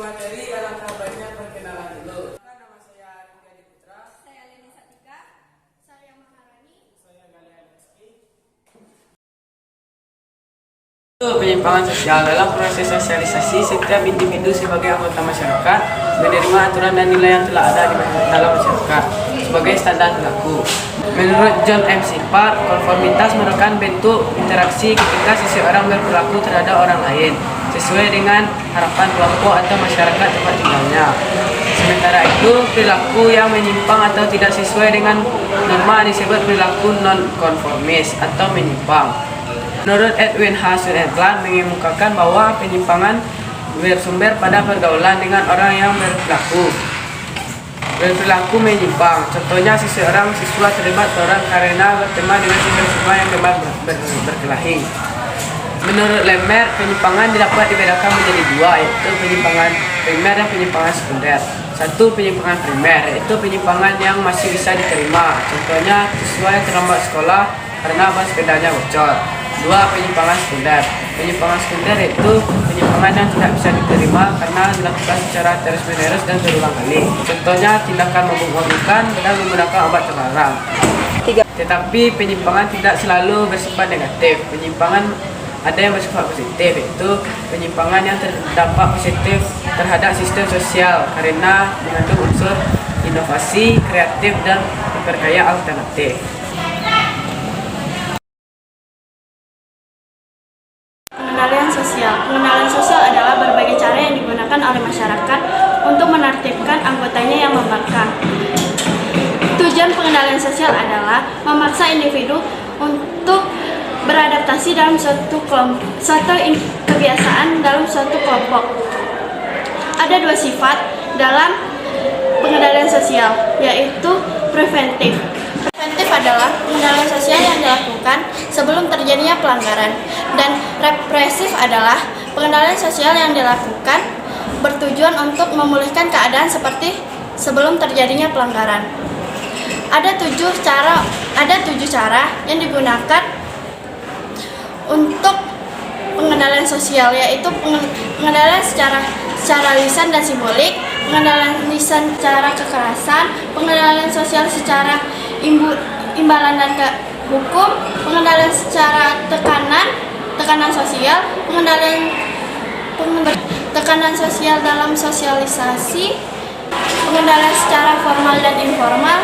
materi, alangkah baiknya perkenalan dulu. Nama saya Rizky Adi Putra. Saya Leni Satika. Saya Maharani. Saya Galian Rizky. Penyimpangan sosial. Dalam proses sosialisasi, setiap individu sebagai anggota masyarakat menerima aturan dan nilai yang telah ada di dalam masyarakat sebagai standar berlaku. Menurut John M. Sipar, konformitas merupakan bentuk interaksi ketika seseorang berperilaku terhadap orang lain sesuai dengan harapan kelompok atau masyarakat tempat tinggalnya. Sementara itu, perilaku yang menyimpang atau tidak sesuai dengan norma disebut perilaku non-konformis atau menyimpang. Menurut Edwin H. Sutherland mengemukakan bahwa penyimpangan bersumber pada pergaulan dengan orang yang berperilaku menyimpang. Contohnya, seseorang siswa terlibat tawuran karena berteman dengan siswa yang gemar berkelahi. Menurut Lemaire, penyimpangan dapat dibedakan menjadi dua, yaitu penyimpangan primer dan penyimpangan sekunder. Satu, penyimpangan primer, yaitu penyimpangan yang masih bisa diterima. Contohnya, siswa yang terlambat sekolah karena ban sepedanya bocor. Dua, penyimpangan sekunder. Penyimpangan sekunder itu penyimpangan yang tidak bisa diterima karena dilakukan secara terus-menerus dan berulang kali. Contohnya, tindakan memabukkan dan menggunakan obat terlarang. Tetapi penyimpangan tidak selalu bersifat negatif. Penyimpangan ada yang bersifat positif, yaitu penyimpangan yang terdampak positif terhadap sistem sosial karena mengandung unsur inovasi, kreatif, dan memperkaya alternatif. Pengendalian sosial. Pengendalian sosial adalah berbagai cara yang digunakan oleh masyarakat untuk menertibkan anggotanya yang membangkang. Tujuan pengendalian sosial adalah memaksa individu untuk beradaptasi dalam suatu kebiasaan dalam suatu kelompok. Ada dua sifat dalam pengendalian sosial, yaitu preventif. Preventif adalah pengendalian sosial yang dilakukan sebelum terjadinya pelanggaran, dan represif adalah pengendalian sosial yang dilakukan bertujuan untuk memulihkan keadaan seperti sebelum terjadinya pelanggaran. Ada tujuh cara yang digunakan untuk pengendalian sosial, yaitu pengendalian secara lisan dan simbolik, pengendalian lisan secara kekerasan, pengendalian sosial secara imbalan dan hukum, pengendalian secara tekanan sosial, tekanan sosial dalam sosialisasi, pengendalian secara formal dan informal,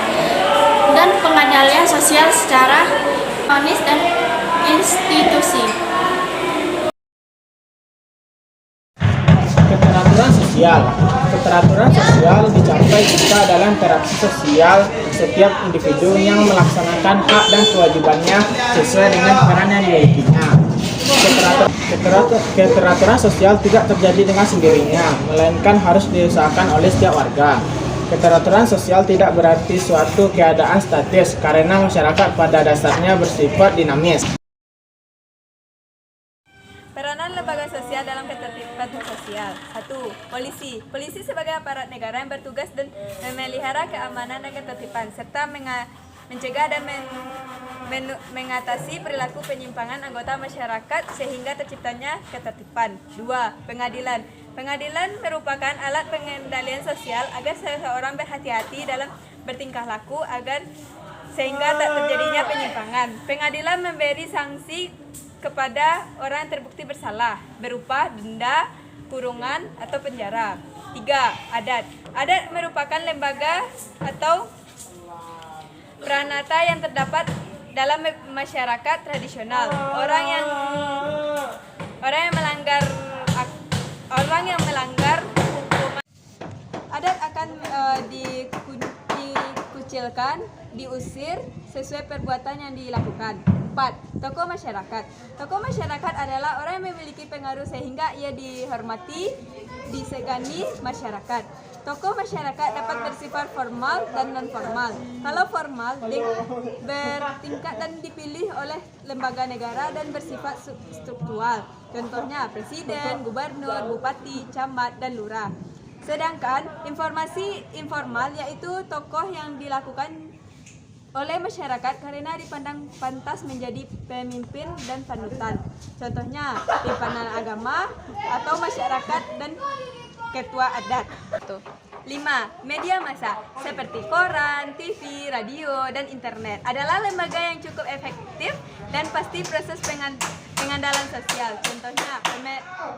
dan pengendalian sosial secara monis dan institusi. Keteraturan sosial dicapai jika dalam interaksi sosial setiap individu yang melaksanakan hak dan kewajibannya sesuai dengan peran yang dimilikinya. Keteraturan sosial tidak terjadi dengan sendirinya, melainkan harus diusahakan oleh setiap warga. Keteraturan sosial tidak berarti suatu keadaan statis karena masyarakat pada dasarnya bersifat dinamis. Peranan lembaga sosial dalam ketertiban sosial. 1. Polisi. Polisi sebagai aparat negara yang bertugas dan memelihara keamanan dan ketertiban serta mencegah dan mengatasi perilaku penyimpangan anggota masyarakat sehingga terciptanya ketertiban. 2. Pengadilan. Pengadilan merupakan alat pengendalian sosial agar seseorang berhati-hati dalam bertingkah laku sehingga tak terjadinya penyimpangan. Pengadilan memberi sanksi kepada orang yang terbukti bersalah berupa denda, kurungan, atau penjara. 3. Adat. Adat merupakan lembaga atau pranata yang terdapat dalam masyarakat tradisional. Orang yang melanggar hukum adat akan dikucilkan, diusir sesuai perbuatan yang dilakukan. 4. Tokoh masyarakat. Tokoh masyarakat adalah orang yang memiliki pengaruh sehingga ia dihormati, disegani masyarakat. Tokoh masyarakat dapat bersifat formal dan non-formal. Kalau formal, bertingkat dan dipilih oleh lembaga negara dan bersifat struktural. Contohnya presiden, gubernur, bupati, camat, dan lurah. Sedangkan informasi informal yaitu tokoh yang dilakukan oleh masyarakat karena dipandang pantas menjadi pemimpin dan panutan. Contohnya pimpinan agama atau masyarakat dan ketua adat. 5. Media massa seperti koran, TV, radio, dan internet adalah lembaga yang cukup efektif dan pasti proses pengandalan sosial. Contohnya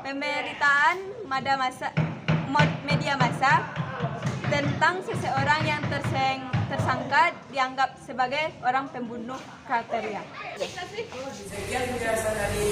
pemberitaan media massa tentang seseorang yang tersangka dianggap sebagai orang pembunuh kriteria. Sekian penjelasan dari